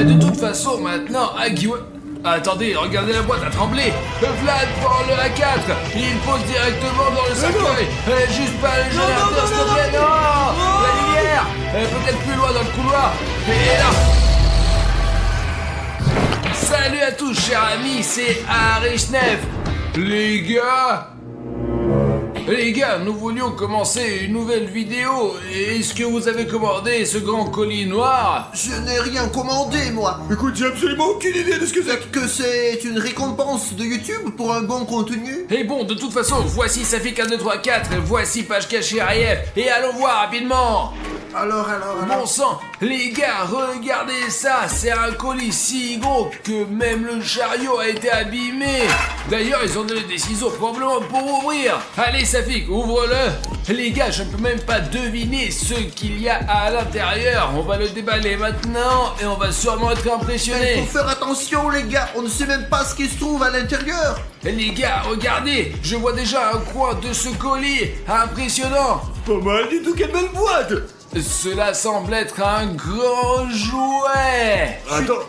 De toute façon, maintenant, Agiwa... Attendez, regardez la boîte a tremblé. Vlad prend le A4. Il pose directement dans le cercueil. Juste pas le générateur, s'il te plaît. Non, la lumière. Peut-être plus loin dans le couloir. Et là... Salut à tous, chers amis, c'est Arishnef. Les gars, nous voulions commencer une nouvelle vidéo. Est-ce que vous avez commandé ce grand colis noir? Je n'ai rien commandé, moi. Écoute, j'ai absolument aucune idée de ce que c'est. Que c'est une récompense de YouTube pour un bon contenu? Et bon, de toute façon, voici Safik 1, 2, 3, 4, voici page cachée Ariev, et allons voir rapidement. Alors. Bon sang, les gars, regardez ça, c'est un colis si gros que même le chariot a été abîmé. D'ailleurs, ils ont donné des ciseaux probablement pour ouvrir. Allez Safik, ouvre-le. Les gars, je ne peux même pas deviner ce qu'il y a à l'intérieur. On va le déballer maintenant et on va sûrement être Il impressionné. faut faire attention, les gars. On ne sait même pas ce qui se trouve à l'intérieur. Les gars, regardez, je vois déjà un coin de ce colis. Impressionnant. Pas mal du tout, quelle belle boîte. Cela semble être un grand jouet. Attends.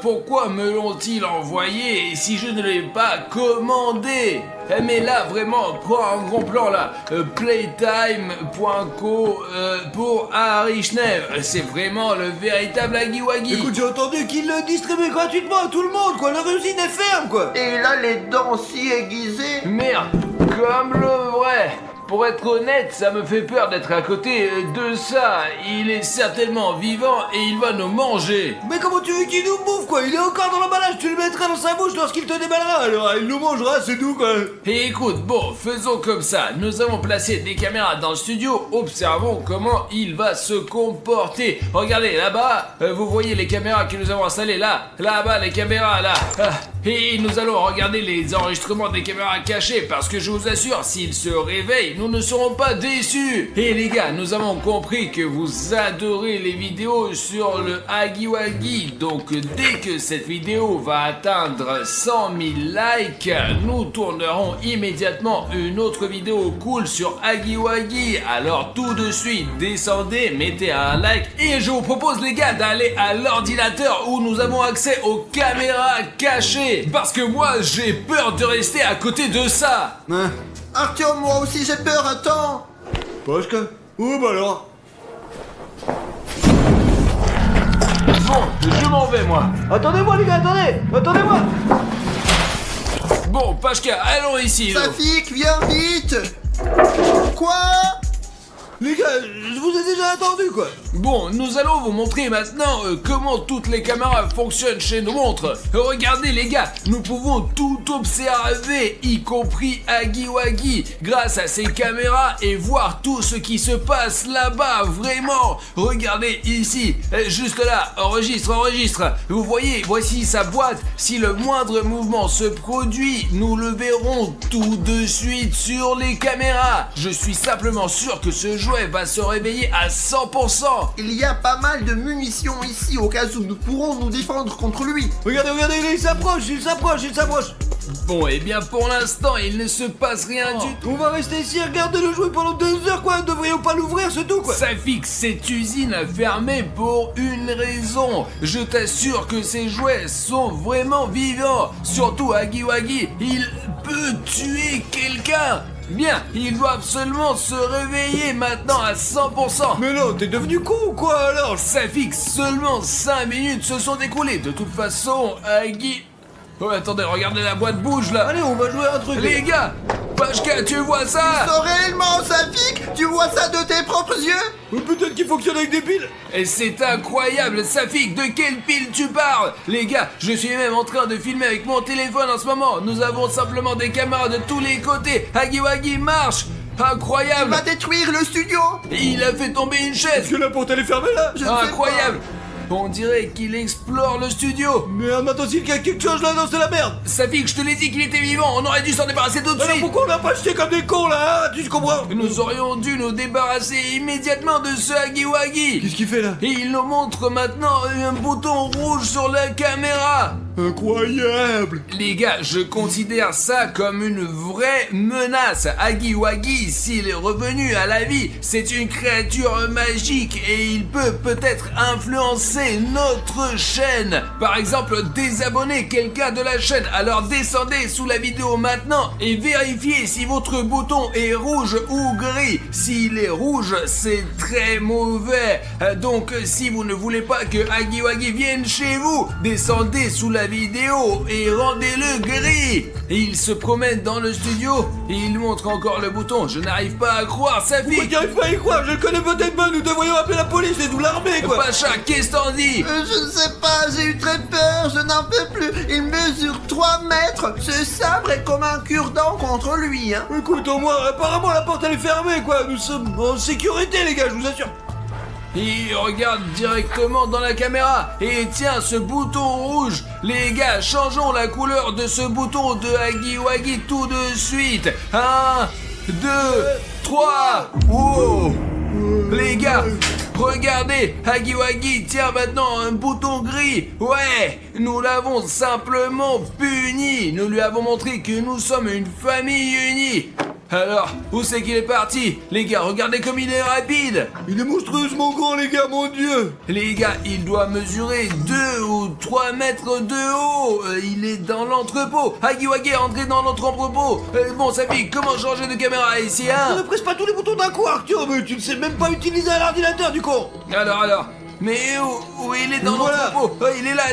Pourquoi me l'ont-ils envoyé si je ne l'ai pas commandé? Mais là, vraiment, prends un gros plan là. Playtime.co pour Arishnef. C'est vraiment le véritable Agiwagi. Écoute, j'ai entendu qu'il le distribuait gratuitement à tout le monde, quoi. La usine est ferme, quoi. Et il a les dents si aiguisées. Merde, comme le vrai. Pour être honnête, ça me fait peur d'être à côté de ça. Il est certainement vivant et il va nous manger. Mais comment tu veux qu'il nous bouffe, quoi? Il est encore dans l'emballage, tu le mettras dans sa bouche lorsqu'il te déballera. Alors, il nous mangera, c'est tout, quoi. Et écoute, bon, faisons comme ça. Nous avons placé des caméras dans le studio. Observons comment il va se comporter. Regardez, là-bas, vous voyez les caméras que nous avons installées là. Là-bas, les caméras, là. Et nous allons regarder les enregistrements des caméras cachées parce que je vous assure, s'il se réveille, nous ne serons pas déçus. Et les gars, nous avons compris que vous adorez les vidéos sur le Agiwagi. Donc dès que cette vidéo va atteindre 100 000 likes, nous tournerons immédiatement une autre vidéo cool sur Agiwagi. Alors tout de suite, descendez, mettez un like et je vous propose les gars d'aller à l'ordinateur où nous avons accès aux caméras cachées. Parce que moi j'ai peur de rester à côté de ça. Hein? Artyom, moi aussi j'ai peur, attends. Pashka? Bah alors? Bon, je m'en vais moi. Attendez-moi, les gars, attendez-moi. Bon, Pashka, allons ici. Safik, viens vite. Quoi? Les gars, je vous ai déjà attendu, quoi. Bon, nous allons vous montrer maintenant comment toutes les caméras fonctionnent chez nos montres. Regardez les gars, nous pouvons tout observer, y compris Agiwagi, grâce à ces caméras et voir tout ce qui se passe là-bas, vraiment. Regardez ici, juste là, enregistre. Vous voyez, voici sa boîte. Si le moindre mouvement se produit, nous le verrons tout de suite sur les caméras. Je suis simplement sûr que ce jouet va se réveiller à 100%. Il y a pas mal de munitions ici au cas où nous pourrons nous défendre contre lui. Regardez, il s'approche. Bon, et bien pour l'instant, il ne se passe rien du tout. On va rester ici et regarder le jouet pendant 2 heures, quoi. Ne devrions pas l'ouvrir, c'est tout, quoi. Safik, cette usine a fermé pour une raison. Je t'assure que ces jouets sont vraiment vivants. Surtout Agiwagi, il peut tuer quelqu'un. Bien, il doit absolument se réveiller maintenant à 100%. Mais non, t'es devenu con ou quoi, alors? Safik, seulement 5 minutes se sont écoulées. De toute façon, Agi... Oh, attendez, regardez la boîte bouge là. Allez, on va jouer à un truc. Les gars, Pashka, tu vois ça? Non, réellement, Safik? Tu vois ça de tes propres yeux? Ou peut-être qu'il fonctionne avec des piles. Et c'est incroyable, Safik, de quelle pile tu parles? Les gars, je suis même en train de filmer avec mon téléphone en ce moment. Nous avons simplement des caméras de tous les côtés. Agiwagi marche. Il Incroyable. va détruire le studio. Il a fait tomber une Est-ce chaise. que la porte elle est fermée là? Je ne sais Incroyable. On dirait qu'il explore le studio. Merde, maintenant s'il y a quelque chose là, non, c'est la merde. Safik, je te l'ai dit qu'il était vivant. On aurait dû s'en débarrasser tout de Alors suite. pourquoi on l'a pas jeté comme des cons là, hein? Tu comprends? Nous aurions dû nous débarrasser immédiatement de ce Agiwagi. Qu'est-ce qu'il fait là? Et il nous montre maintenant un bouton rouge sur la caméra. Incroyable. Les gars, je considère ça comme une vraie menace. Huggy Wuggy, s'il est revenu à la vie, c'est une créature magique et il peut peut-être influencer notre chaîne. Par exemple, désabonner quelqu'un de la chaîne. Alors descendez sous la vidéo maintenant et vérifiez si votre bouton est rouge ou gris. S'il est rouge, c'est très mauvais. Donc, si vous ne voulez pas que Huggy Wuggy vienne chez vous, descendez sous la vidéo et rendez-le gris. Et il se promène dans le studio et il montre encore le bouton. Je n'arrive pas à croire, sa Pourquoi fille. tu arrives pas à y croire? Je le connais peut-être pas, nous devrions appeler la police et nous l'armée, quoi. Pacha, qu'est-ce t'en dis? Je ne sais pas, j'ai eu très peur, je n'en peux plus. Il mesure 3 mètres. Ce sabre est comme un cure-dent contre lui, hein. Écoute, au moins, apparemment la porte elle est fermée, quoi. Nous sommes en sécurité, les gars, je vous assure. Il regarde directement dans la caméra et tient ce bouton rouge. Les gars, changeons la couleur de ce bouton de Huggy Wuggy tout de suite. 1, 2, 3. Wow. Les gars, regardez, Huggy Wuggy tient maintenant un bouton gris. Ouais, nous l'avons simplement puni. Nous lui avons montré que nous sommes une famille unie. Alors, où c'est qu'il est parti? Les gars, regardez comme il est rapide. Il est monstrueusement grand, les gars, mon dieu. Les gars, il doit mesurer 2 ou 3 mètres de haut. Il est dans l'entrepôt. Huggy Wuggy est entré dans notre entrepôt. Bon, sa fille, comment changer de caméra ici, hein? Ne presse pas tous les boutons d'un coup, Arthur, mais tu ne sais même pas utiliser un ordinateur, du con. Alors. Mais où il est dans Voilà. l'entrepôt? Il est là.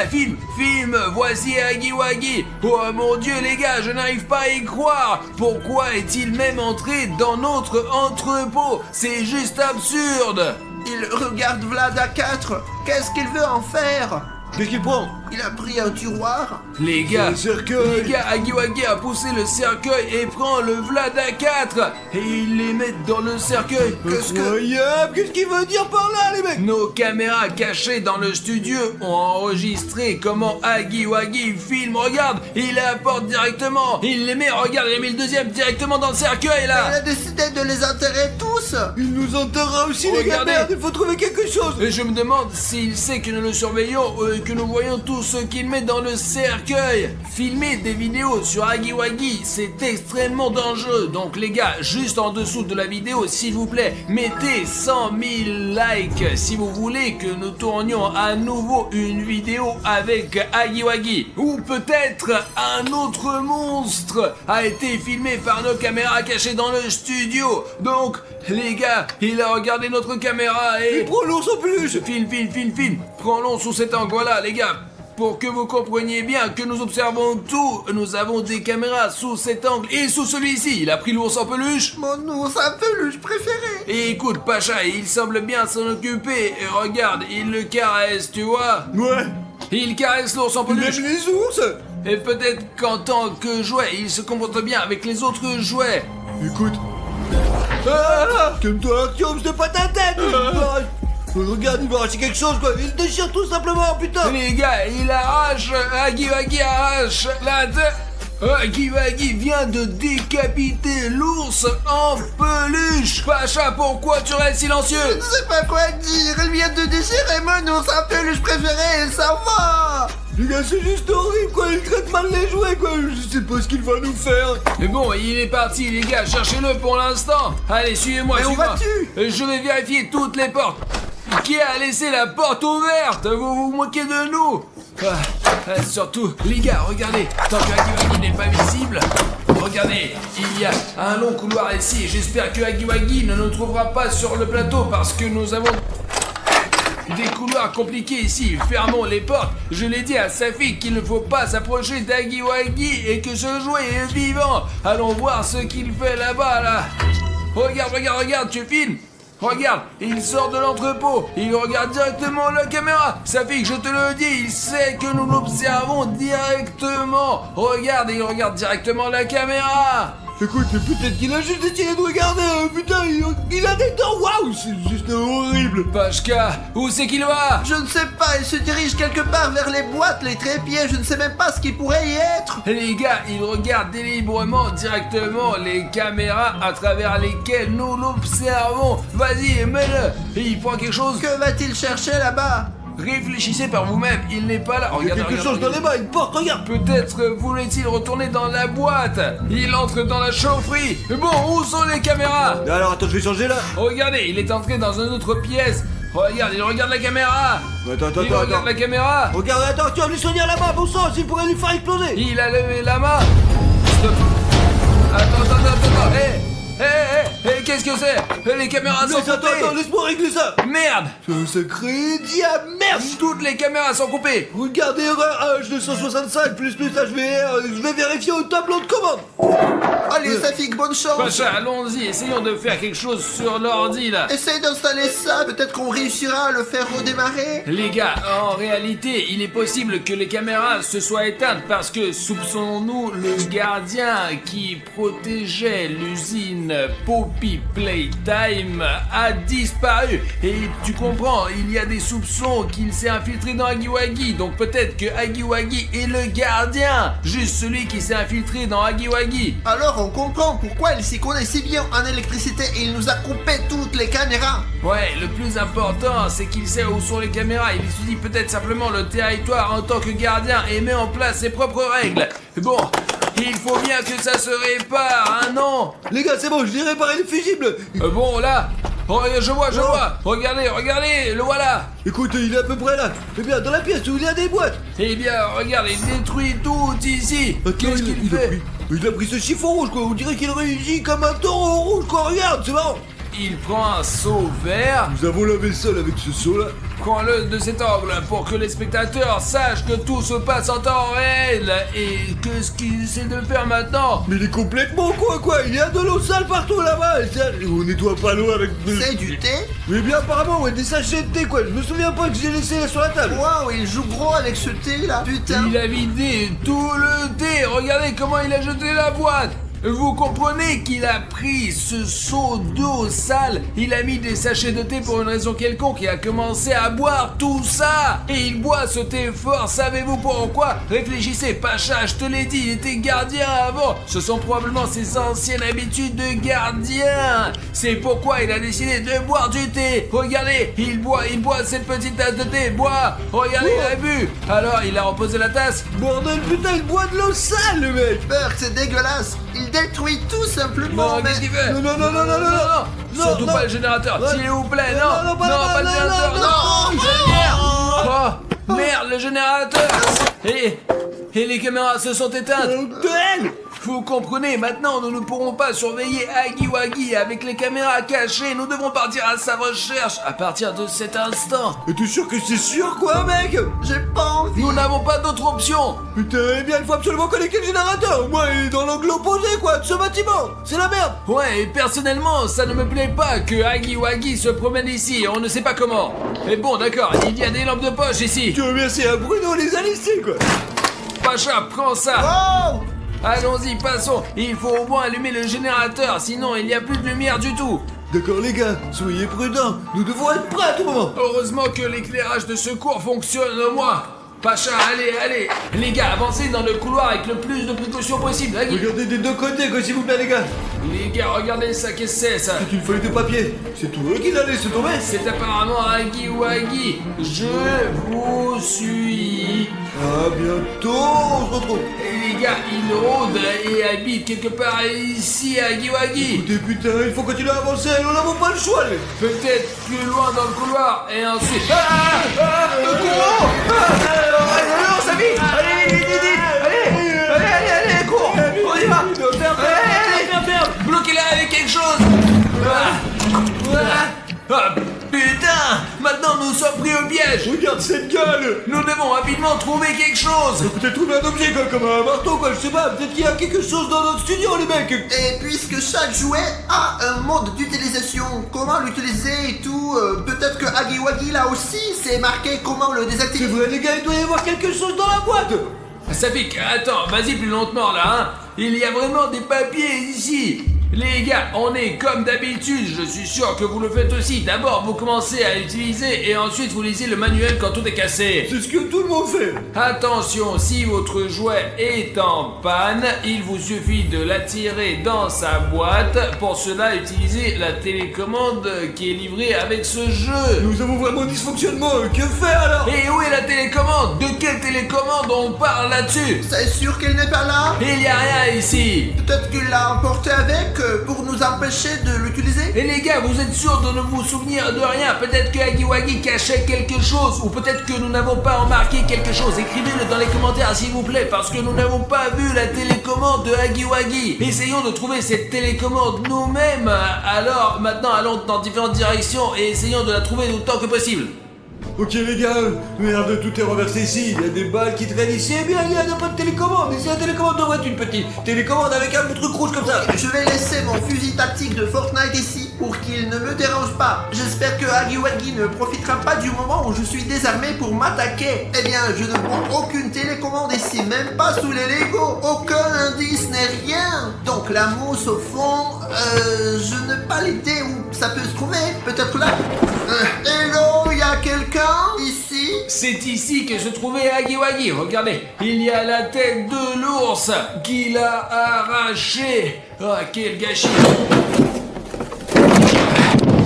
Filme, voici Huggy Wuggy. Oh mon dieu, les gars, je n'arrive pas à y croire. Pourquoi est-il même entré dans notre entrepôt? C'est juste absurde. Il regarde Vlad à 4. Qu'est-ce qu'il veut en faire? Qu'est-ce qu'il prend? Il a pris un tiroir. Les gars, Le cercueil. Huggy Wuggy a poussé le cercueil et prend le Vlad à 4 et il les met dans le cercueil. Incroyable. Qu'est-ce qu'il veut dire par là, les mecs? Nos caméras cachées dans le studio ont enregistré comment Huggy Wuggy filme. Regarde, il apporte directement. Il les met, regarde, il a mis le deuxième directement dans le cercueil Il là. a décidé de les enterrer tous. Il nous enterrera aussi, les gars. Regardez. Merde, il faut trouver quelque chose. Et je me demande s'il sait que nous le surveillons, que nous voyons tout ce qu'il met dans le cercueil. Filmer des vidéos sur Huggy Wuggy, c'est extrêmement dangereux. Donc les gars, juste en dessous de la vidéo, s'il vous plaît, mettez 100 000 likes si vous voulez que nous tournions à nouveau une vidéo avec Huggy Wuggy. Ou peut-être un autre monstre a été filmé par nos caméras cachées dans le studio. Donc les gars, il a regardé notre caméra et... Prends l'ours en peluche. Filme. Prenons sous cet angle, voilà les gars. Pour que vous compreniez bien que nous observons tout, nous avons des caméras sous cet angle et sous celui-ci. Il a pris l'ours en peluche. Mon ours en peluche préféré. Et écoute, Pacha, il semble bien s'en occuper. Et regarde, il le caresse, tu vois. Ouais. Il caresse l'ours en Il peluche. aime les ours. Et peut-être qu'en tant que jouet, il se comporte bien avec les autres jouets. Écoute. Ah, calme-toi, Artyom, c'est pas ta tête. Regarde, il va arracher quelque chose, quoi. Il déchire tout simplement, putain. Les gars, il arrache, Huggy Wuggy arrache la tête. Huggy Wuggy vient de décapiter l'ours en peluche. Pacha, pourquoi tu restes silencieux? Je ne sais pas quoi dire. Il vient de déchirer mon ours en peluche préféré. Ça va. Les gars, c'est juste horrible, quoi. Il traite mal les jouets, quoi. Je sais pas ce qu'il va nous faire. Mais bon, il est parti, les gars, cherchez-le pour l'instant. Allez, suivez-moi, Mais où suivez-moi. vas-tu? Je vais vérifier toutes les portes. Qui a laissé la porte ouverte? Vous vous moquez de nous? Surtout, les gars, regardez. Tant que Huggy Wuggy n'est pas visible, regardez, il y a un long couloir ici. J'espère que Huggy Wuggy ne nous trouvera pas sur le plateau parce que nous avons des couloirs compliqués ici. Fermons les portes. Je l'ai dit à sa fille qu'il ne faut pas s'approcher d'Huggy Wuggy et que ce jouet est vivant. Allons voir ce qu'il fait là-bas, là. Regarde, tu filmes. Regarde, il sort de l'entrepôt, il regarde directement la caméra. Sa fille, je te le dis, il sait que nous l'observons directement. Regarde, il regarde directement la caméra. Écoute, peut-être qu'il a juste décidé de regarder. Putain, il a des dents. Waouh, c'est juste horrible. Pashka, où c'est qu'il va? Je ne sais pas. Il se dirige quelque part vers les boîtes, les trépieds. Je ne sais même pas ce qui pourrait y être. Les gars, il regarde délibérément directement les caméras à travers lesquelles nous l'observons. Vas-y, mets-le. Il prend quelque chose. Que va-t-il chercher là-bas? Réfléchissez par vous-même, il n'est pas là. Il y a Regardez, quelque chose dans les mains, une porte, regarde. Peut-être voulait-il retourner dans la boîte. Il entre dans la chaufferie. Bon, où sont les caméras? Alors attends, je vais changer là. Regardez, il est entré dans une autre pièce. Regarde, il regarde la caméra. Attends, Il regarde la caméra. Regarde, attends, tu vas lui soigner la main, bon sang, il pourrait lui faire exploser. Il a levé la main. Stop. Attends. Hé, qu'est-ce que c'est? Les caméras sont Attends, coupées. laisse-moi régler ça. Merde. Ce secret diable, merde. Toutes les caméras sont coupées. Regardez, erreur H265 plus HVR, je vais vérifier au tableau de commande. Allez, Safik, bonne chance. Pacha, allons-y, essayons de faire quelque chose sur l'ordi là. Essaye d'installer ça, peut-être qu'on réussira à le faire redémarrer. Les gars, en réalité, il est possible que les caméras se soient éteintes parce que, soupçonnons-nous, le gardien qui protégeait l'usine Poppy Playtime a disparu. Et tu comprends, il y a des soupçons qu'il s'est infiltré dans Hagiwagi. Donc peut-être que Hagiwagi est le gardien, juste celui qui s'est infiltré dans Hagiwagi. Alors on comprend pourquoi il s'y connaît si bien en électricité et il nous a coupé toutes les caméras. Ouais, le plus important, c'est qu'il sait où sont les caméras. Il étudie peut-être simplement le territoire en tant que gardien et met en place ses propres règles. Bon, il faut bien que ça se répare, hein, non? Les gars, c'est bon, je l'ai réparé le fusible. Bon, là, je vois. Regardez, le voilà. Écoute, il est à peu près là. Eh bien, dans la pièce où il y a des boîtes. Eh bien, regarde, il détruit tout ici. Qu'est-ce qu'il fait? Il a pris ce chiffon rouge, quoi. On dirait qu'il réagit comme un taureau rouge, quoi. Regarde, c'est marrant. Il prend un seau vert, Nous avons lavé le sol avec ce seau-là. prends-le de cet angle pour que les spectateurs sachent que tout se passe en temps réel. Et qu'est-ce qu'il essaie de faire maintenant? Mais il est complètement quoi. Il y a de l'eau sale partout là-bas. Et on nettoie pas l'eau avec... C'est du thé. Mais bien apparemment, ouais, des sachets de thé, quoi. Je me souviens pas que j'ai laissé sur la table. Waouh, il joue gros avec ce thé là, putain. Il a vidé tout le thé. Regardez comment il a jeté la boîte. Vous comprenez qu'il a pris ce seau d'eau sale, il a mis des sachets de thé pour une raison quelconque et a commencé à boire tout ça. Et il boit ce thé fort, savez-vous pourquoi? Réfléchissez, Pacha, je te l'ai dit, il était gardien avant. Ce sont probablement ses anciennes habitudes de gardien. C'est pourquoi il a décidé de boire du thé. Regardez, il boit cette petite tasse de thé, boit. Regardez, il a bu. Alors, il a reposé la tasse. Bordel, putain, il boit de l'eau sale, le mec. Berk, c'est dégueulasse. Il détruit tout simplement. Non, qu'est-ce qu'il fait? Non. Surtout pas le générateur, Ouais. s'il vous plaît, non, pas le générateur, non. Oh, merde, le générateur. Et les caméras se sont éteintes. Vous comprenez, maintenant nous ne pourrons pas surveiller Hagiwagi avec les caméras cachées, nous devons partir à sa recherche à partir de cet instant. Mais t'es sûr que c'est sûr, quoi, mec? J'ai pas envie. Nous n'avons pas d'autre option. Putain, eh bien, il faut absolument connecter le générateur. Moi, il est dans l'angle opposé, quoi, de ce bâtiment. C'est la merde. Ouais, et personnellement, ça ne me plaît pas que Hagiwagi se promène ici, on ne sait pas comment. Mais bon, d'accord, il y a des lampes de poche ici. Tu veux bien, c'est un Bruno les a laissés, quoi. Pacha, prends ça. Oh. Allons-y, passons. Il faut au moins allumer le générateur, sinon il n'y a plus de lumière du tout. D'accord, les gars, soyez prudents. Nous devons être prêts à tout moment. Heureusement que l'éclairage de secours fonctionne au moins. Pacha, allez. Les gars, avancez dans le couloir avec le plus de précautions possible. Hagi. Regardez des deux côtés, quoi, s'il vous plaît, les gars. Les gars, regardez ça, qu'est-ce que c'est ça? C'est une feuille de papier. C'est tout eux qui l'a laissé tomber. C'est apparemment Hagiwagi. Je vous suis. À bientôt, on se retrouve. Et les gars, il rôde et habite quelque part ici à Hagiwagi. Écoutez, putain, il faut continuer à avancer, nous n'avons pas le choix, les... Peut-être plus loin dans le couloir et ensuite... Le courant. Non, ça vite. Allez, cours. On y va. Allez, bloquez-la avec quelque chose. Putain, maintenant nous sommes pris au piège. Regarde cette gueule. Nous devons rapidement trouver quelque chose. Peut-être trouver un objet, quoi, comme un marteau, quoi, je sais pas. Peut-être qu'il y a quelque chose dans notre studio, les mecs. Et puisque chaque jouet a un mode d'utilisation, comment l'utiliser et tout, peut-être que Hagiwagi là aussi, c'est marqué comment le C'est désactiver. vrai, les gars, il doit y avoir quelque chose dans la boîte. Safik, attends, vas-y plus lentement là, hein. Il y a vraiment des papiers ici. Les gars, on est comme d'habitude, je suis sûr que vous le faites aussi. D'abord, vous commencez à l'utiliser et ensuite vous lisez le manuel quand tout est cassé. C'est ce que tout le monde fait. Attention, si votre jouet est en panne, il vous suffit de l'attirer dans sa boîte. Pour cela, utilisez la télécommande qui est livrée avec ce jeu. Nous avons vraiment un dysfonctionnement, que faire alors? Et où est la télécommande? De quelle télécommande on parle là-dessus? C'est sûr qu'il n'est pas là? Il n'y a rien ici. Peut-être qu'il l'a emporté avec pour nous empêcher de l'utiliser? Et les gars, vous êtes sûrs de ne vous souvenir de rien? Peut-être que Hagiwagi cachait quelque chose, ou peut-être que nous n'avons pas remarqué quelque chose. Écrivez-le dans les commentaires s'il vous plaît, parce que nous n'avons pas vu la télécommande de Hagiwagi. Essayons de trouver cette télécommande nous-mêmes. Alors maintenant allons dans différentes directions et essayons de la trouver autant que possible. Ok les gars, merde, tout est renversé ici, il y a des balles qui traînent ici, eh bien il n'y a pas de télécommande, ici la télécommande devrait être une petite télécommande avec un truc rouge comme ça. Je vais laisser mon fusil tactique de Fortnite ici pour qu'il ne me dérange pas. J'espère que Hagiwagi ne profitera pas du moment où je suis désarmé pour m'attaquer. Eh bien, je ne vois aucune télécommande ici, même pas sous les Lego. Aucun indice n'est rien. Donc la mousse au fond, je n'ai pas l'idée où ça peut se trouver. Peut-être là. Hello, y a quelqu'un ici? C'est ici que se trouvait Hagiwagi. Regardez, il y a la tête de l'ours qu'il a arrachée. Ah, quel gâchis.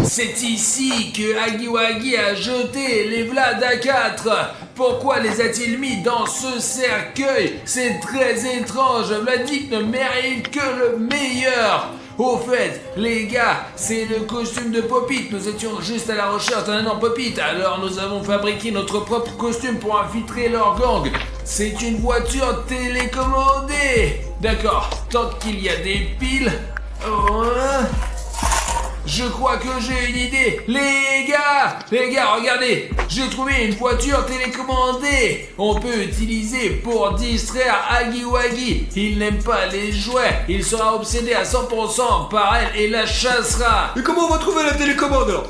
C'est ici que Hagiwagi a jeté les Vlad A4. Pourquoi les a-t-il mis dans ce cercueil? C'est très étrange. Vladik ne mérite que le meilleur. Au fait, les gars, c'est le costume de Popit. Nous étions juste à la recherche d'un énorme Popit. Alors nous avons fabriqué notre propre costume pour infiltrer leur gang. C'est une voiture télécommandée. D'accord, tant qu'il y a des piles... Je crois que j'ai une idée. Les gars, regardez. J'ai trouvé une voiture télécommandée. On peut utiliser pour distraire Hagiwagi. Il n'aime pas les jouets. Il sera obsédé à 100% par elle et la chassera. Et comment on va trouver la télécommande alors?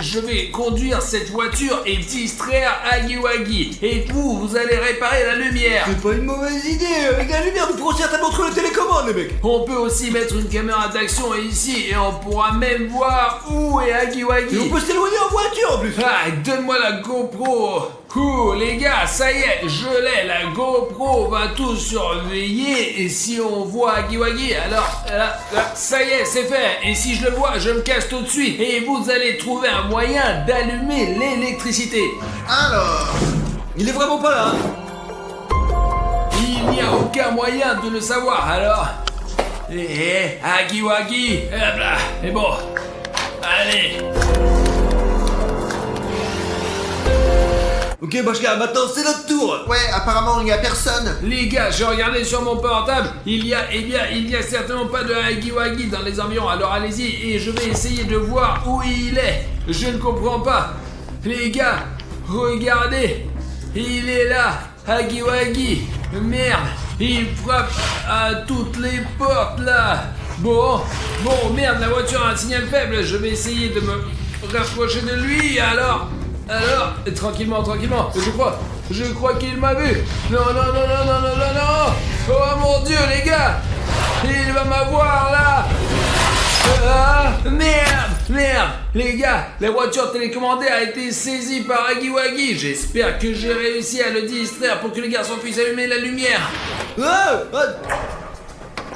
Je vais conduire cette voiture et distraire Hagiwagi. Et vous allez réparer la lumière. C'est pas une mauvaise idée, avec la lumière nous pourrons certainement trouver la télécommande les mecs. On peut aussi mettre une caméra d'action ici et on pourra même voir où est Hagiwagi. Et on peut s'éloigner en voiture en plus. Ah, donne-moi la GoPro. Les gars, ça y est, je l'ai. La GoPro va tout surveiller. Et si on voit Hagiwagi, alors là, ça y est, c'est fait. Et si je le vois, je me casse tout de suite. Et vous allez trouver un moyen d'allumer l'électricité. Alors, Il est vraiment pas là hein. Il n'y a aucun moyen de le savoir, alors... Hagiwagi, hop là, et bon, allez. Ok Bashka, maintenant c'est notre tour. ouais, apparemment il n'y a personne. Les gars, j'ai regardé sur mon portable, il y a certainement pas de Hagiwagi dans les environs, alors allez-y et je vais essayer de voir où il est. Je ne comprends pas. Les gars, regardez, il est là, Hagiwagi. Merde, il frappe à toutes les portes là. Bon, merde, la voiture a un signal faible, je vais essayer de me rapprocher de lui, alors, tranquillement, je crois qu'il m'a vu. Non. Oh mon Dieu, les gars, il va m'avoir là. Ah, merde, les gars, la voiture télécommandée a été saisie par Hagiwagi. J'espère que j'ai réussi à le distraire pour que les garçons puissent allumer la lumière.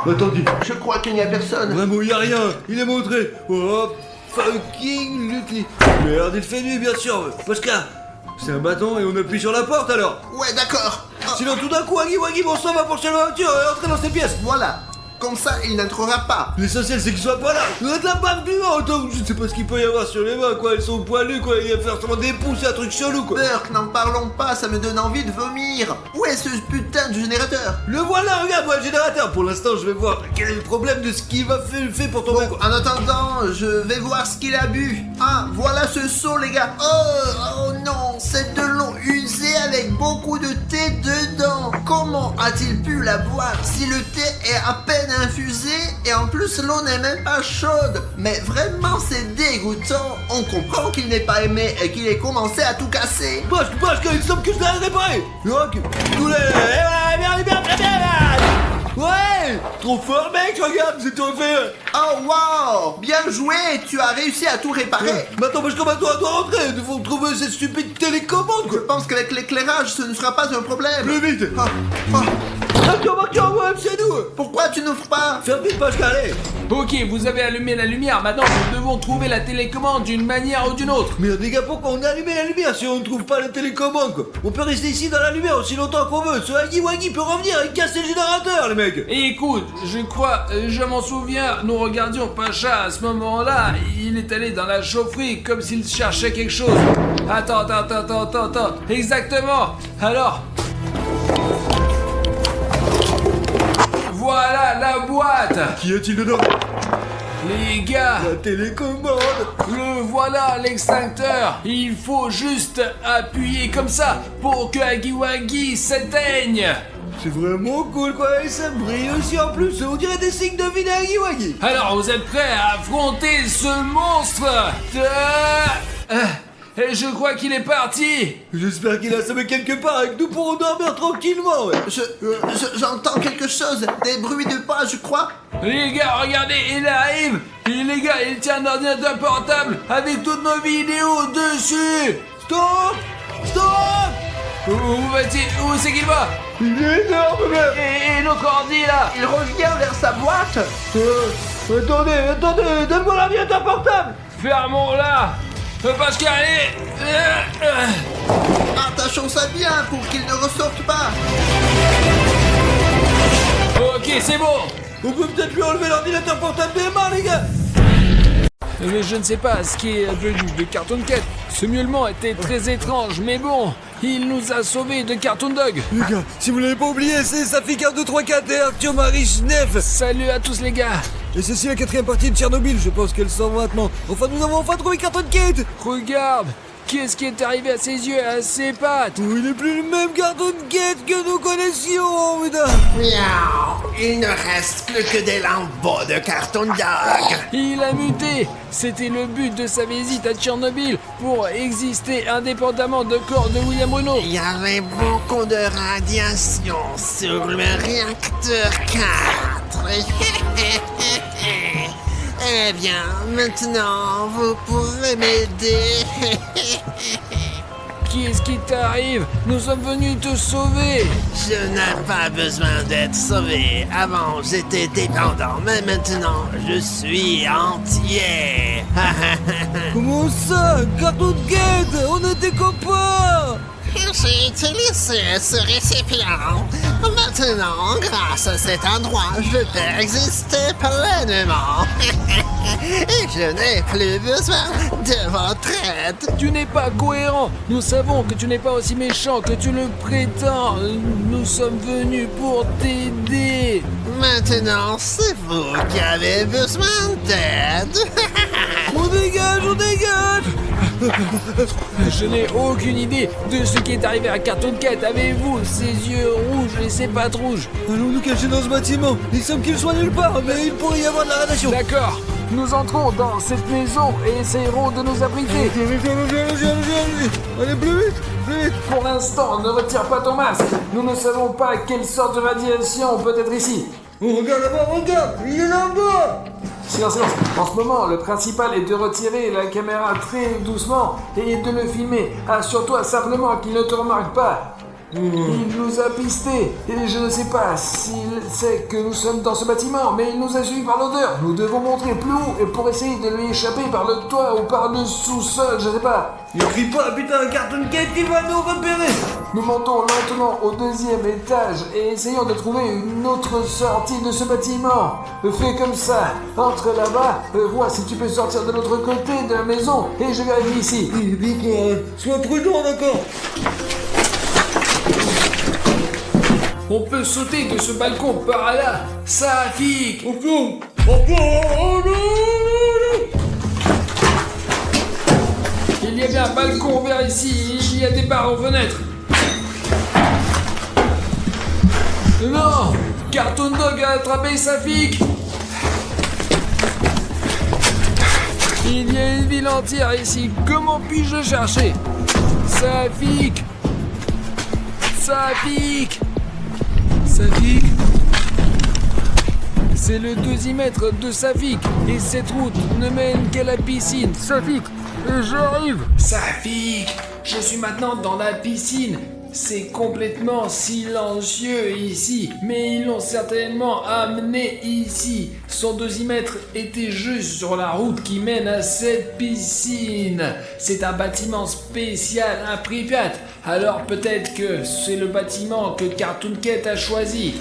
Attendez, Je crois qu'il n'y a personne. vraiment il y a rien, il est montré. Oh, fucking Lucky. Merde, il fait nuit bien sûr. Bashka, c'est un bâton et on appuie sur la porte alors. Ouais, d'accord. Oh, Sinon tout d'un coup, Hagiwagi, bon sang va pour chez la voiture et entrer dans ses pièces. voilà. Comme ça, il n'entrera pas. L'essentiel c'est qu'il soit pas là. On a de la bave du vent, autant que je sais pas ce qu'il peut y avoir sur les mains quoi. Elles sont poilues quoi, il va faire seulement des pouces, un truc chelou quoi. Burk, n'en parlons pas, ça me donne envie de vomir. Où est ce putain de générateur? Le voilà, regarde moi le générateur. Pour l'instant je vais voir quel est le problème de ce qu'il va fait pour tomber quoi. En attendant, je vais voir ce qu'il a bu. Ah, voilà ce seau, les gars. Oh non, c'est de l'eau usée avec beaucoup de thé dedans. Comment a-t-il pu la boire si le thé est à peine infusé et en plus l'eau n'est même pas chaude? Mais vraiment, c'est dégoûtant. On comprend qu'il n'ait pas aimé et qu'il ait commencé à tout casser. Parce qu'il semble que je l'ai réparé. Donc, tous les... Et voilà, bien. Ouais, trop fort mec, regarde, c'est tout fait. Oh wow, bien joué, tu as réussi à tout réparer. Mais attends, parce que maintenant on doit rentrer, nous devons trouver cette stupide télécommande Je quoi. pense qu'avec l'éclairage, ce ne sera pas un problème. Plus vite. Ah, ah, Artyom, ouais, c'est nous. pourquoi tu n'ouvres pas? Ferme vite Pascal, allez. Ok, vous avez allumé la lumière, maintenant nous devons trouver la télécommande d'une manière ou d'une autre. Merde les gars, pourquoi on a allumé la lumière si on ne trouve pas la télécommande quoi? On peut rester ici dans la lumière aussi longtemps qu'on veut. Ce Huggy Wuggy peut revenir et casser le générateur les mecs. Et écoute, je m'en souviens, nous regardions Pacha à ce moment-là, il est allé dans la chaufferie comme s'il cherchait quelque chose. Attends, exactement. Alors... Voilà la boîte. Qu'y a-t-il dedans? Les gars, La télécommande. le voilà l'extincteur. Il faut juste appuyer comme ça pour que Huggy Wuggy s'éteigne. C'est vraiment cool quoi, et ça brille aussi en plus, on dirait des signes de vie d'Huggy Wuggy. Alors vous êtes prêts à affronter ce monstre? Je crois qu'il est parti. J'espère qu'il a assommé quelque part et que nous pourrons dormir tranquillement ouais. J'entends quelque chose, des bruits de pas, je crois. Les gars, regardez, il arrive. Et les gars, il tient un ordinateur portable avec toutes nos vidéos dessus. Stop. Où c'est qu'il va? Il est énorme mec. Et notre ordi là? Il revient vers sa boîte. Attendez, donne-moi l'ordinateur portable. Fermons-la. Pascal, allez. Attachons ça bien pour qu'il ne ressorte pas. Ok, c'est bon. On peut peut-être lui enlever l'ordinateur portable des mains les gars. Mais je ne sais pas ce qui est advenu de Cartoon Cat. Ce miaulement était très étrange, mais bon, il nous a sauvés de Cartoon Dog. Les gars, si vous l'avez pas oublié, c'est Safik 1, 2, 3, 4 et Artyom Arish Nef. Salut à tous les gars. Et ceci la 4ème partie de Tchernobyl, je pense qu'elle sort maintenant. Enfin, nous avons enfin trouvé Cartoon Cat. Regarde, qu'est-ce qui est arrivé à ses yeux et à ses pattes? Oh, il n'est plus le même Cartoon Cat que nous connaissions, putain. Miaou, il ne reste plus que des lambeaux de Cartoon Dog. Il a muté. C'était le but de sa visite à Tchernobyl pour exister indépendamment de corps de William Bruno. Il y avait beaucoup de radiation sur le réacteur 4. Eh bien, maintenant, vous pourrez m'aider. Qu'est-ce qui t'arrive? Nous sommes venus te sauver. Je n'ai pas besoin d'être sauvé. Avant, j'étais dépendant, mais maintenant, je suis entier. Comment ça? Cartoon Cat, on était copains. J'ai utilisé ce récipient. Maintenant, grâce à cet endroit, je peux exister pleinement. Et je n'ai plus besoin de votre aide. Tu n'es pas cohérent. Nous savons que tu n'es pas aussi méchant que tu le prétends. Nous sommes venus pour t'aider. Maintenant, c'est vous qui avez besoin d'aide. On dégage. Je n'ai aucune idée de ce qui est arrivé à Cartoon Cat. Avez-vous ses yeux rouges et ses pattes rouges? Allons nous cacher dans ce bâtiment. Il semble qu'il soit nulle part, mais il pourrait y avoir de la radiation. D'accord. Nous entrons dans cette maison et essayerons de nous abriter. Allez, plus vite. Pour l'instant, ne retire pas ton masque. Nous ne savons pas quelle sorte de radiation peut être ici. Oh, regarde là-bas, il est là-bas. Silence. En ce moment, le principal est de retirer la caméra très doucement et de le filmer. Assure-toi simplement qu'il ne te remarque pas. Il nous a pistés et je ne sais pas s'il sait que nous sommes dans ce bâtiment, mais il nous a suivis par l'odeur. Nous devons monter plus haut et pour essayer de lui échapper par le toit ou par le sous-sol, je sais pas. Ne crie pas, putain, Cartoon Cat qui va nous repérer. Nous montons lentement au 2e étage et essayons de trouver une autre sortie de ce bâtiment. Fais comme ça, entre là-bas, vois si tu peux sortir de l'autre côté de la maison et je vérifie ici. D'accord, sois prudent, d'accord. On peut sauter de ce balcon par là. Safik. Oh non. Il y a bien un balcon vers ici. Il y a des barres aux fenêtres. Non, Cartoon Dog a attrapé Safik. Il y a une ville entière ici. Comment puis-je chercher? Safik. c'est le deuximètre de Safik. Et cette route ne mène qu'à la piscine. Safik, j'arrive. Safik, je suis maintenant dans la piscine. C'est complètement silencieux ici, mais ils l'ont certainement amené ici. Son dosimètre était juste sur la route qui mène à cette piscine. C'est un bâtiment spécial à Pripyat. Alors peut-être que c'est le bâtiment que Cartoon Cat a choisi.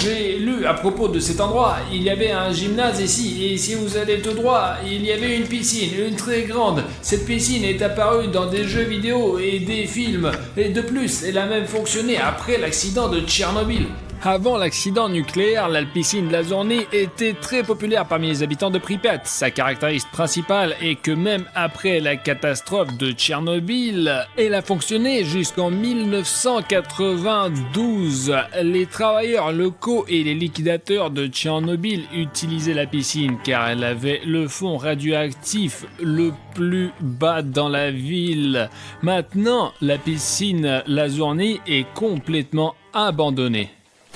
J'ai lu à propos de cet endroit, il y avait un gymnase ici, et si vous allez tout droit, il y avait une piscine, une très grande. Cette piscine est apparue dans des jeux vidéo et des films, et de plus, elle a même fonctionné après l'accident de Tchernobyl. Avant l'accident nucléaire, la piscine Lazurny était très populaire parmi les habitants de Pripyat. Sa caractéristique principale est que même après la catastrophe de Tchernobyl, elle a fonctionné jusqu'en 1992. Les travailleurs locaux et les liquidateurs de Tchernobyl utilisaient la piscine car elle avait le fond radioactif le plus bas dans la ville. Maintenant, la piscine Lazurny est complètement abandonnée.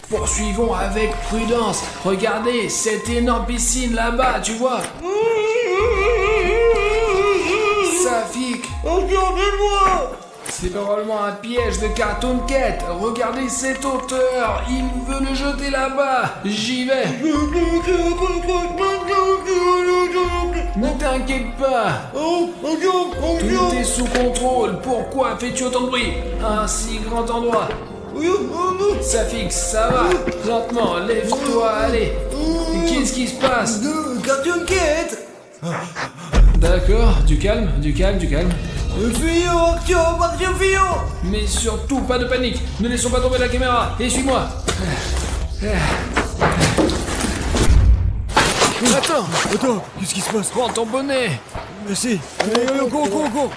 Poursuivons avec prudence. Regardez cette énorme piscine là-bas, tu vois. Safik. Regardez-moi. C'est probablement un piège de Cartoon Cat. Regardez cette hauteur. Il veut le jeter là-bas. J'y vais. Ne t'inquiète pas. Tout est sous contrôle. Pourquoi fais-tu autant de bruit? Un si grand endroit. Safik, ça va. Lentement, lève-toi, allez. Qu'est-ce qui se passe? Cartoon Cat. D'accord, du calme. Fillon, Artyom, Fillon. Mais surtout, pas de panique. Ne laissons pas tomber la caméra. Et suis-moi. Attends, Qu'est-ce qui se passe? prends ton bonnet. Merci. Allez, go.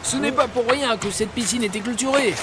Ce n'est pas pour rien que cette piscine était clôturée.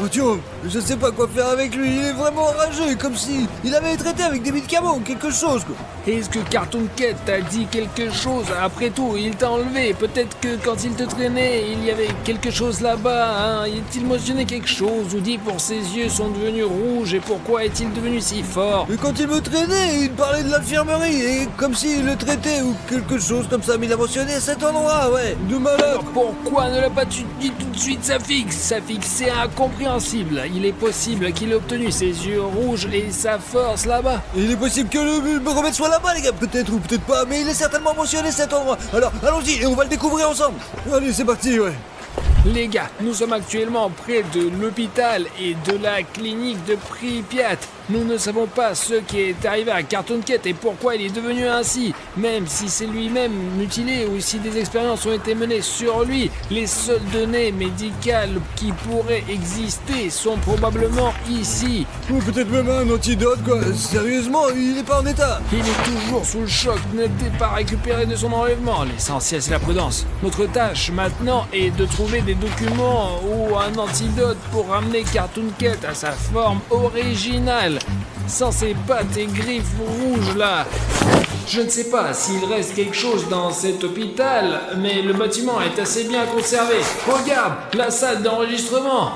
Artyom, je sais pas quoi faire avec lui, il est vraiment enragé, comme si il avait été traité avec des médicaments ou quelque chose, quoi. Est-ce que Cartoon Cat t'a dit quelque chose? Après tout, il t'a enlevé. Peut-être que quand il te traînait, il y avait quelque chose là-bas, hein? Est-il mentionné quelque chose ou dit pour ses yeux sont devenus rouges et pourquoi est-il devenu si fort? Mais quand il me traînait, il parlait de l'infirmerie, et comme s'il le traitait ou quelque chose comme ça, mais il a mentionné cet endroit, ouais, de malade. Alors pourquoi ne l'a pas dit tout de suite, Safik? Safik, c'est incompréhensible. Il est possible qu'il ait obtenu ses yeux rouges et sa force là-bas. Il est possible que le remède soit là-bas, les gars, peut-être ou peut-être pas, mais il est certainement mentionné cet endroit. Alors, allons-y, et on va le découvrir ensemble. Allez, c'est parti, ouais. Les gars, nous sommes actuellement près de l'hôpital et de la clinique de Pripyat. Nous ne savons pas ce qui est arrivé à Cartoon Cat et pourquoi il est devenu ainsi. Même si c'est lui-même mutilé ou si des expériences ont été menées sur lui, les seules données médicales qui pourraient exister sont probablement ici. Ou peut-être même un antidote, quoi. Sérieusement, il est pas en état. Il est toujours sous le choc, n'était pas récupéré de son enlèvement. L'essentiel, c'est la prudence. Notre tâche maintenant est de trouver des documents ou un antidote pour ramener Cartoon Cat à sa forme originale. Sans ses pattes et griffes rouges là. Je ne sais pas s'il reste quelque chose dans cet hôpital, mais le bâtiment est assez bien conservé. Regarde, la salle d'enregistrement.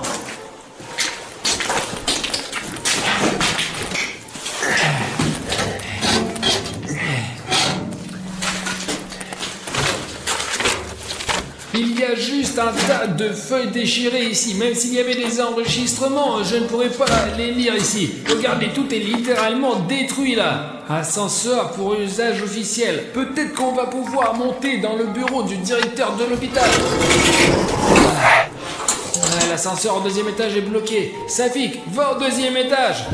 Il y a juste un tas de feuilles déchirées ici. Même s'il y avait des enregistrements, je ne pourrais pas les lire ici. Regardez, tout est littéralement détruit là. Ascenseur pour usage officiel. Peut-être qu'on va pouvoir monter dans le bureau du directeur de l'hôpital. L'ascenseur au deuxième étage est bloqué. Safik, va au deuxième étage.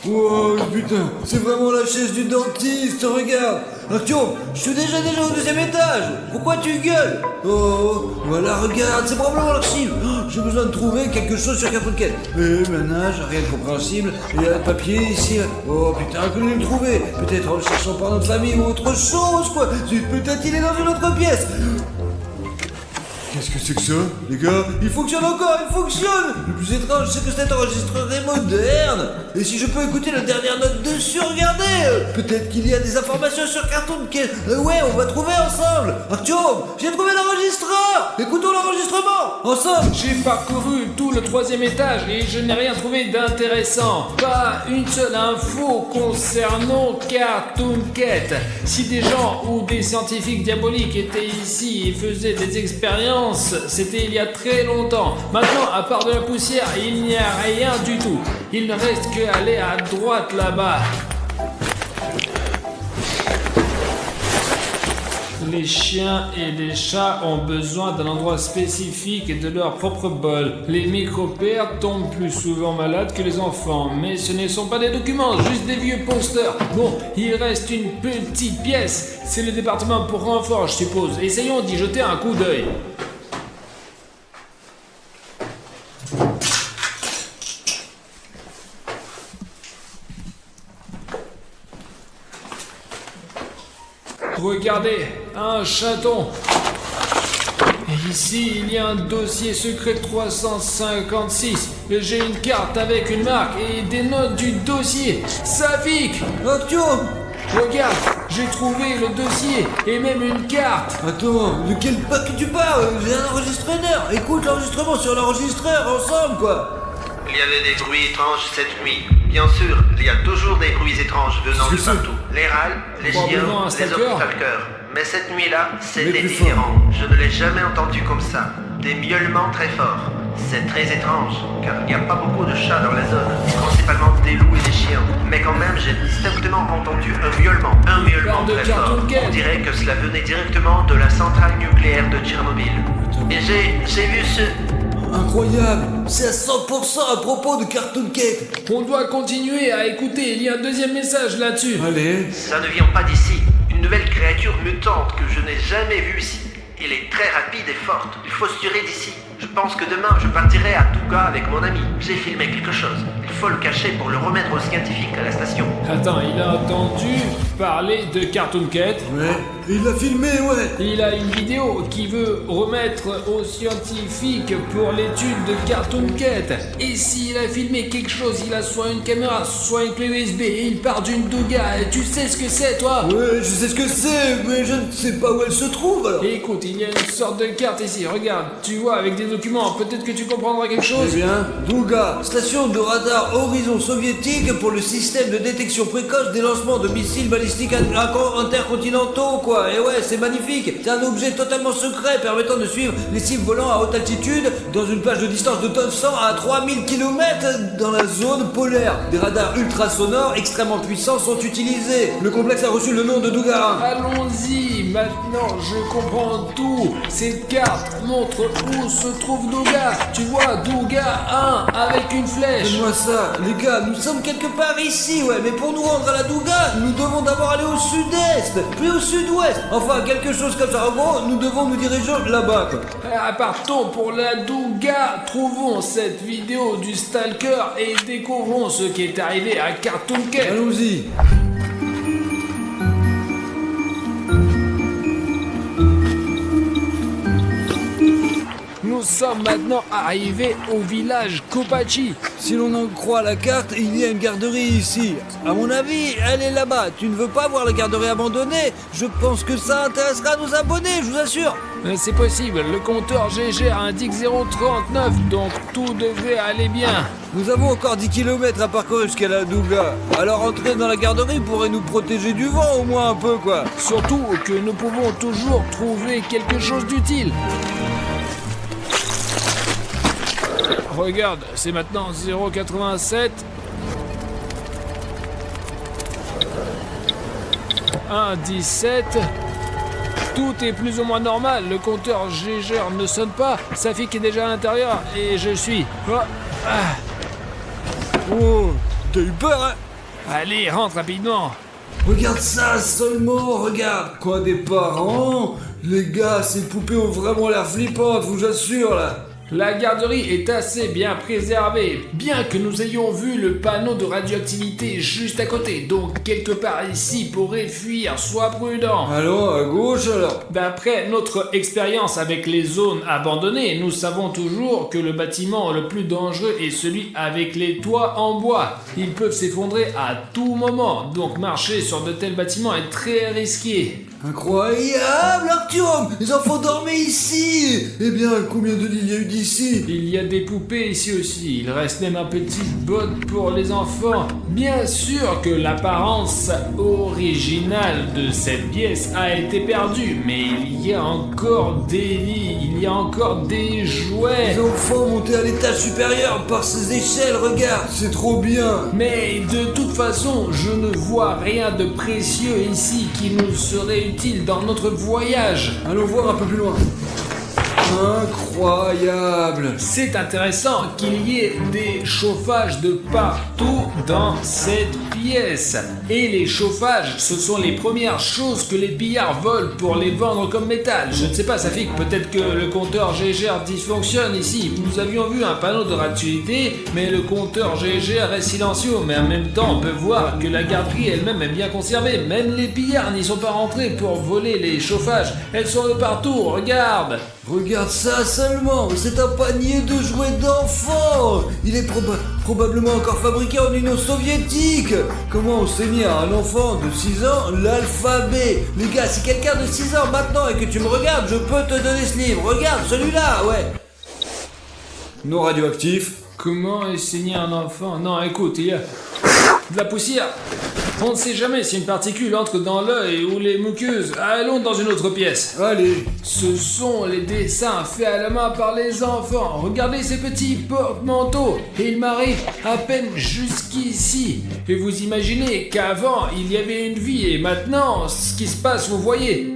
Oh putain, c'est vraiment la chaise du dentiste, regarde. Artyom, je suis déjà au deuxième étage. Pourquoi tu gueules? Oh, voilà, regarde, c'est probablement l'archive. Oh, j'ai besoin de trouver quelque chose sur Cartoon Cat. Ménage, rien de compréhensible. Il y a le papier ici. Oh putain, que je vais le trouver. Peut-être en le cherchant par notre famille ou autre chose, quoi. Peut-être il est dans une autre pièce. Qu'est-ce que c'est que ça, les gars? Il fonctionne encore, il fonctionne! Le plus étrange, c'est que cet enregistreur est moderne! Et si je peux écouter la dernière note dessus, regardez! Peut-être qu'il y a des informations sur Cartoon Cat. Ouais, on va trouver ensemble! Artyom, j'ai trouvé l'enregistreur! l'enregistreur. Écoutons l'enregistrement. Ensemble. J'ai parcouru tout le 3e étage et je n'ai rien trouvé d'intéressant. Pas une seule info concernant Cartoon Cat. Si des gens ou des scientifiques diaboliques étaient ici et faisaient des expériences, c'était il y a très longtemps. Maintenant, à part de la poussière, il n'y a rien du tout. Il ne reste qu'à aller à droite là-bas. Les chiens et les chats ont besoin d'un endroit spécifique et de leur propre bol. Les micro-pères tombent plus souvent malades que les enfants, mais ce ne sont pas des documents, juste des vieux posters. Bon, il reste une petite pièce. C'est le département pour renfort, je suppose. Essayons d'y jeter un coup d'œil. Regardez, un chaton. Et ici, il y a un dossier secret 356. J'ai une carte avec une marque et des notes du dossier. Safik! Action. Regarde, j'ai trouvé le dossier et même une carte. Attends, de quel pack tu parles? J'ai un enregistreur. Écoute l'enregistrement sur l'enregistreur ensemble, quoi. Il y avait des bruits étranges cette nuit. Bien sûr, il y a toujours des bruits étranges venant de partout. Les râles, les chiens, Probablement un les stalker. autres stalkers. Mais cette nuit-là, c'était Mais plus différent. Je ne l'ai jamais entendu comme ça. Des miaulements très forts. C'est très étrange, car il n'y a pas beaucoup de chats dans la zone, principalement des loups et des chiens. Mais quand même, j'ai distinctement entendu un miaulement Parle de très fort. Cartoon Cat. On dirait que cela venait directement de la centrale nucléaire de Tchernobyl. Et j'ai vu ce... Incroyable. C'est à 100% à propos de Cartoon Cat. On doit continuer à écouter, il y a un deuxième message là-dessus. Allez. Ça ne vient pas d'ici. Une nouvelle créature mutante que je n'ai jamais vue ici. Elle est très rapide et forte. Il faut se tirer d'ici. Je pense que demain, je partirai à Douga avec mon ami. J'ai filmé quelque chose. Il faut le cacher pour le remettre aux scientifiques à la station. Attends, il a entendu parler de Cartoon Cat. Ouais. Il l'a filmé, ouais. Il a une vidéo qui veut remettre aux scientifiques pour l'étude de Cartoon Cat. Et s'il a filmé quelque chose, il a soit une caméra, soit une clé USB, et il part d'une Douga. Et tu sais ce que c'est, toi? Ouais, je sais ce que c'est, mais je ne sais pas où elle se trouve alors. Et écoute, il y a une sorte de carte ici, regarde, tu vois, avec des documents, peut-être que tu comprendras quelque chose. Eh bien, Douga, station de radar horizon soviétique pour le système de détection précoce des lancements de missiles balistiques intercontinentaux, quoi. Et ouais, c'est magnifique. C'est un objet totalement secret permettant de suivre les cibles volant à haute altitude dans une plage de distance de 900 à 3000 km dans la zone polaire. Des radars ultrasonores extrêmement puissants sont utilisés. Le complexe a reçu le nom de Douga 1. Allons-y, maintenant je comprends tout. Cette carte montre où se trouve Douga. Tu vois, Douga 1 avec une flèche. Donne-moi ça, les gars, nous sommes quelque part ici, ouais, mais pour nous rendre à la Douga, nous devons d'abord aller au sud-est, puis au sud-ouest. Enfin, quelque chose comme ça. En gros, nous devons nous diriger là-bas, quoi. Partons pour la Douga. Trouvons cette vidéo du stalker et découvrons ce qui est arrivé à Cartoon Cat. Allons-y. Nous sommes maintenant arrivés au village Kopachi. Si l'on en croit la carte, il y a une garderie ici. À mon avis, elle est là-bas. Tu ne veux pas voir la garderie abandonnée? Je pense que ça intéressera nos abonnés, je vous assure. C'est possible, le compteur GG indique 039, donc tout devrait aller bien. Nous avons encore 10 km à parcourir jusqu'à la Douga. Alors entrer dans la garderie pourrait nous protéger du vent au moins un peu, quoi. Surtout que nous pouvons toujours trouver quelque chose d'utile. Regarde, c'est maintenant 0,87. 1,17. Tout est plus ou moins normal. Le compteur GG ne sonne pas. Safik est déjà à l'intérieur et je suis. Oh, ah. Oh, t'as eu peur, hein? Allez, rentre rapidement. Regarde ça seulement, regarde. Quoi, des parents? Les gars, ces poupées ont vraiment l'air flippantes, je vous assure, là. La garderie est assez bien préservée, bien que nous ayons vu le panneau de radioactivité juste à côté, donc quelque part ici pourrait fuir, sois prudent. Allons, à gauche alors. D'après notre expérience avec les zones abandonnées, nous savons toujours que le bâtiment le plus dangereux est celui avec les toits en bois. Ils peuvent s'effondrer à tout moment, donc marcher sur de tels bâtiments est très risqué. Incroyable, Artyom! Les enfants dormaient ici! Eh bien, combien de lits il y a eu d'ici? Il y a des poupées ici aussi, il reste même un petit bot pour les enfants. Bien sûr que l'apparence originale de cette pièce a été perdue, mais il y a encore des lits, il y a encore des jouets. Les enfants montés à l'étage supérieur par ces échelles, regarde, c'est trop bien. Mais de toute façon, je ne vois rien de précieux ici qui nous serait utile dans notre voyage. Allons voir un peu plus loin. Incroyable. C'est intéressant qu'il y ait des chauffages de partout dans cette pièce. Et les chauffages, ce sont les premières choses que les pillards volent pour les vendre comme métal. Je ne sais pas, Safik, peut-être que le compteur GGR dysfonctionne ici. Nous avions vu un panneau de gratuité, mais le compteur GGR est silencieux. Mais en même temps, on peut voir que la garderie elle-même est bien conservée. Même les pillards n'y sont pas rentrés pour voler les chauffages. Elles sont de partout, regarde. Regarde ça seulement, c'est un panier de jouets d'enfants. Il est probablement encore fabriqué en Union soviétique. Comment enseigner à un enfant de 6 ans l'alphabet? Les gars, si quelqu'un de 6 ans maintenant et que tu me regardes, je peux te donner ce livre. Regarde, celui-là, ouais. Non radioactif. Comment enseigner un enfant? Non, écoute, il y a de la poussière. On ne sait jamais si une particule entre dans l'œil ou les muqueuses. Allons dans une autre pièce. Allez. Ce sont les dessins faits à la main par les enfants. Regardez ces petits porte-manteaux. Et ils m'arrivent à peine jusqu'ici. Et vous imaginez qu'avant, il y avait une vie. Et maintenant, ce qui se passe, vous voyez.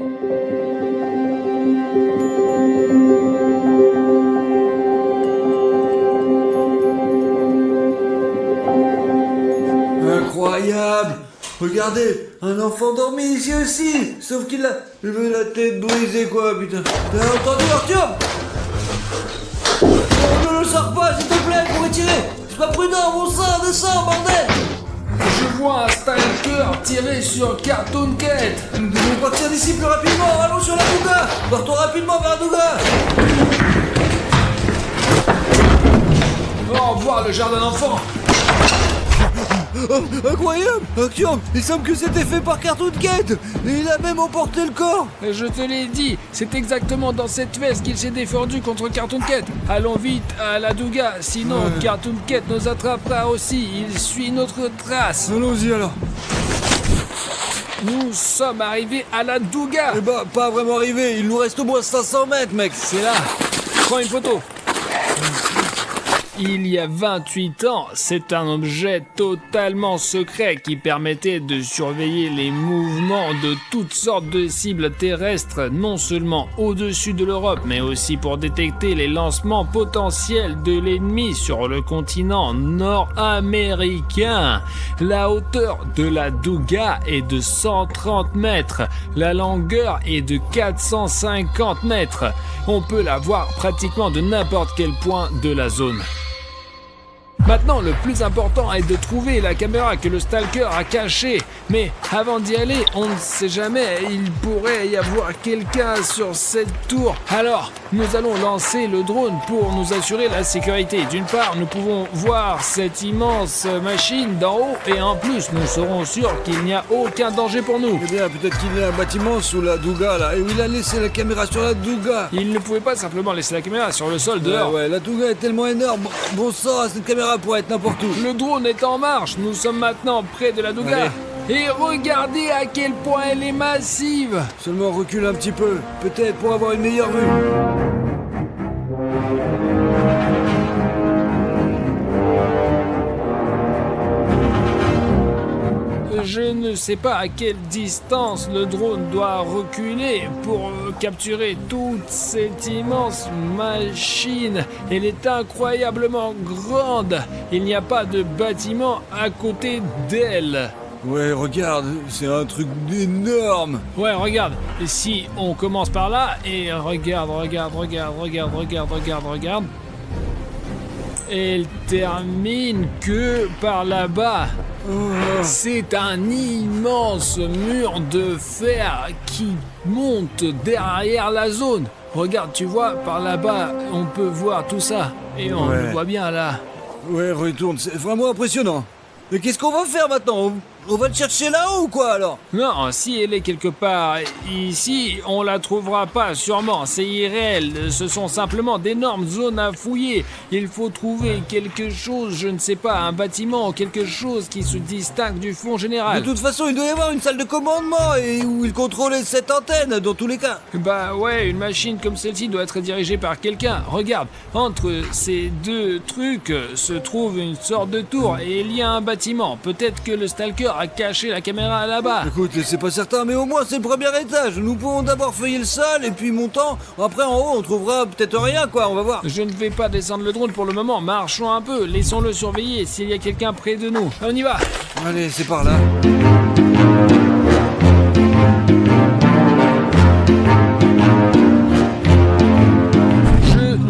Incroyable. Regardez, un enfant dormi ici aussi. Sauf qu'il a la tête brisée quoi, putain. T'as entendu Arthur? Oh, ne le sors pas, s'il te plaît, pour retirer. Sois prudent, mon sang, descends, bordel. Je vois un stalker tirer sur Cartoon Cat. Nous devons partir d'ici plus rapidement. Allons sur la Douga. Partons rapidement vers la Douga. Au revoir le jardin d'enfants. Oh, incroyable! Action! Il semble que c'était fait par Cartoon Cat! Et il a même emporté le corps! Je te l'ai dit, c'est exactement dans cette veste qu'il s'est défendu contre Cartoon Cat. Allons vite à la Douga, sinon Cartoon Cat nous attrapera aussi. Il suit notre trace. Allons-y alors! Nous sommes arrivés à la Douga. Eh bah, pas vraiment arrivé, il nous reste au moins 500 mètres, mec! C'est là. Prends une photo. Il y a 28 ans, c'est un objet totalement secret qui permettait de surveiller les mouvements de toutes sortes de cibles terrestres, non seulement au-dessus de l'Europe, mais aussi pour détecter les lancements potentiels de l'ennemi sur le continent nord-américain. La hauteur de la Douga est de 130 mètres, la longueur est de 450 mètres. On peut la voir pratiquement de n'importe quel point de la zone. Maintenant, le plus important est de trouver la caméra que le stalker a cachée. Mais avant d'y aller, on ne sait jamais, il pourrait y avoir quelqu'un sur cette tour. Alors, nous allons lancer le drone pour nous assurer la sécurité. D'une part, nous pouvons voir cette immense machine d'en haut et en plus, nous serons sûrs qu'il n'y a aucun danger pour nous. Eh bien, peut-être qu'il y a un bâtiment sous la Douga là, et où il a laissé la caméra sur la Douga. Il ne pouvait pas simplement laisser la caméra sur le sol dehors. Ouais, la Douga est tellement énorme. Bon sang, cette caméra pourrait être n'importe où. Le drone est en marche, nous sommes maintenant près de la Douga. Allez. Et regardez à quel point elle est massive. Seulement recule un petit peu, peut-être pour avoir une meilleure vue. Je ne sais pas à quelle distance le drone doit reculer pour capturer toute cette immense machine. Elle est incroyablement grande. Il n'y a pas de bâtiment à côté d'elle. Ouais, regarde, c'est un truc énorme. Ouais, regarde. Si on commence par là et regarde. Elle termine que par là-bas. C'est un immense mur de fer qui monte derrière la zone. Regarde, tu vois, par là-bas, on peut voir tout ça. Et on le voit bien là. Ouais, retourne, c'est vraiment impressionnant. Mais qu'est-ce qu'on va faire maintenant? On va le chercher là-haut ou quoi alors? Non, si elle est quelque part ici, on la trouvera pas, sûrement. C'est irréel. Ce sont simplement d'énormes zones à fouiller. Il faut trouver quelque chose, je ne sais pas, un bâtiment, quelque chose qui se distingue du fond De général. toute façon, il doit y avoir une salle de commandement et où il contrôlait cette antenne dans tous les cas. Bah ouais, une machine comme celle-ci doit être dirigée par quelqu'un. Regarde, entre ces deux trucs se trouve une sorte de tour et il y a un bâtiment. Peut-être que le stalker a caché la caméra là-bas. Écoute, c'est pas certain, mais au moins c'est le premier étage. Nous pouvons d'abord feuiller le sol et puis montant. Après en haut, on trouvera peut-être rien quoi, on va voir. Je ne vais pas descendre le drone pour le moment, marchons un peu, laissons-le surveiller s'il y a quelqu'un près de nous. On y va. Allez, c'est par là.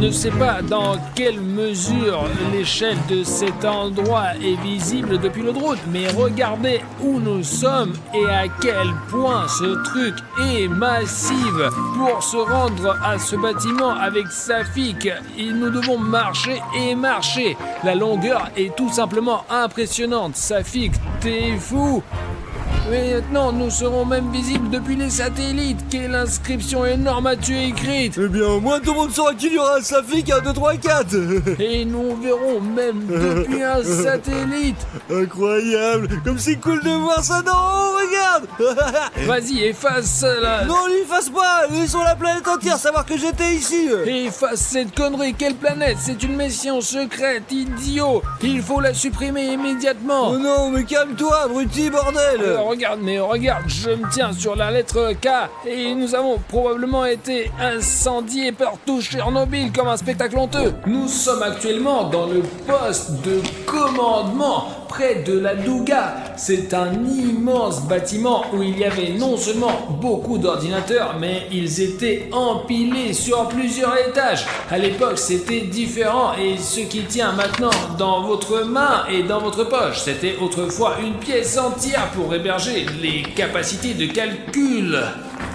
Je ne sais pas dans quelle mesure l'échelle de cet endroit est visible depuis le drone, mais regardez où nous sommes et à quel point ce truc est massif. Pour se rendre à ce bâtiment avec Safik, nous devons marcher et marcher. La longueur est tout simplement impressionnante. Safik, t'es fou? Mais maintenant, nous serons même visibles depuis les satellites. Quelle inscription énorme as-tu écrite? Eh bien, au moins tout le monde saura qu'il y aura un Safik, un 2, 3, 4. Et nous verrons même depuis un satellite. Incroyable. Comme c'est cool de voir ça d'en haut, regarde. Vas-y, efface la... Non, lui fasse pas. Laissons la planète entière savoir que j'étais ici. Efface cette connerie. Quelle planète? C'est une mission secrète, idiot. Il faut la supprimer immédiatement. Oh non, mais calme-toi, abruti, bordel. Regarde, je me tiens sur la lettre K et nous avons probablement été incendiés partout Tchernobyl comme un spectacle honteux. Nous sommes actuellement dans le poste de commandement près de la Douga. C'est un immense bâtiment où il y avait non seulement beaucoup d'ordinateurs, mais ils étaient empilés sur plusieurs étages. À l'époque, c'était différent et ce qui tient maintenant dans votre main et dans votre poche, c'était autrefois une pièce entière pour héberger les capacités de calcul.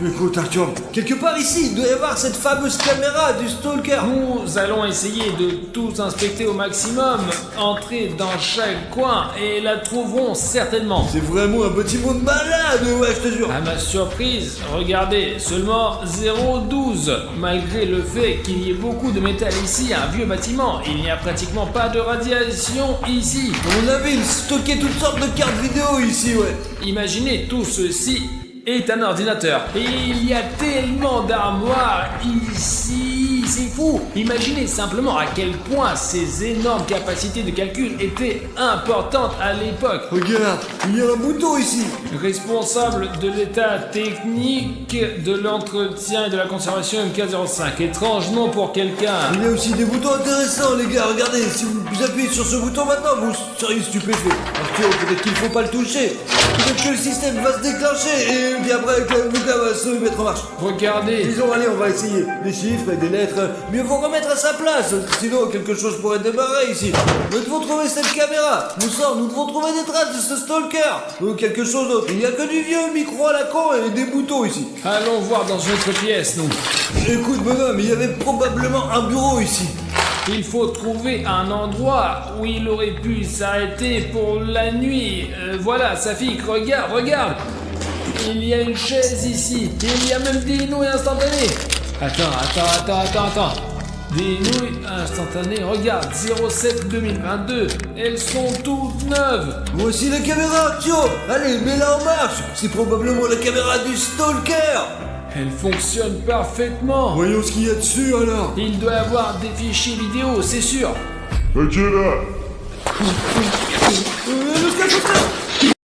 Écoute, Arthur, quelque part ici, il doit y avoir cette fameuse caméra du stalker. Nous allons essayer de tout inspecter au maximum, entrer dans chaque coin et la trouverons certainement. C'est vraiment un bâtiment de malade, ouais, je te jure. À ma surprise, regardez, seulement 0,12. Malgré le fait qu'il y ait beaucoup de métal ici, un vieux bâtiment, il n'y a pratiquement pas de radiation ici. On avait stocké toutes sortes de cartes vidéo ici, ouais. Imaginez tout ceci est un ordinateur. Et il y a tellement d'armoires ici, c'est fou. Imaginez simplement à quel point ces énormes capacités de calcul étaient importantes à l'époque. Regarde, il y a un bouton ici. Responsable de l'état technique de l'entretien et de la conservation MK05. Étrange nom pour quelqu'un. Il y a aussi des boutons intéressants, les gars. Regardez, si vous appuyez sur ce bouton maintenant, vous seriez stupéfait. Arthur, peut-être qu'il faut pas le toucher. Peut-être que le système va se déclencher et puis après, le bouton va se mettre en marche. Regardez. Disons, allez, on va essayer. Des chiffres et des lettres. Mieux vaut remettre à sa place. Sinon, quelque chose pourrait démarrer ici. Nous devons trouver cette caméra. Nous devons trouver des traces de ce stalker. Ou quelque chose d'autre. Il n'y a que du vieux micro à la con et des boutons ici. Allons voir dans une autre pièce, nous. Écoute, bonhomme, il y avait probablement un bureau ici. Il faut trouver un endroit où il aurait pu s'arrêter pour la nuit. Voilà, Safik, regarde. Il y a une chaise ici. Il y a même des nouilles instantanées. Attends. Des nouilles instantanées, regarde, 07-2022. Elles sont toutes neuves. Voici la caméra, Tio. Allez, mets-la en marche. C'est probablement la caméra du stalker. Elle fonctionne parfaitement. Voyons ce qu'il y a dessus alors. Il doit y avoir des fichiers vidéo, c'est sûr. Ok là. Le stalker.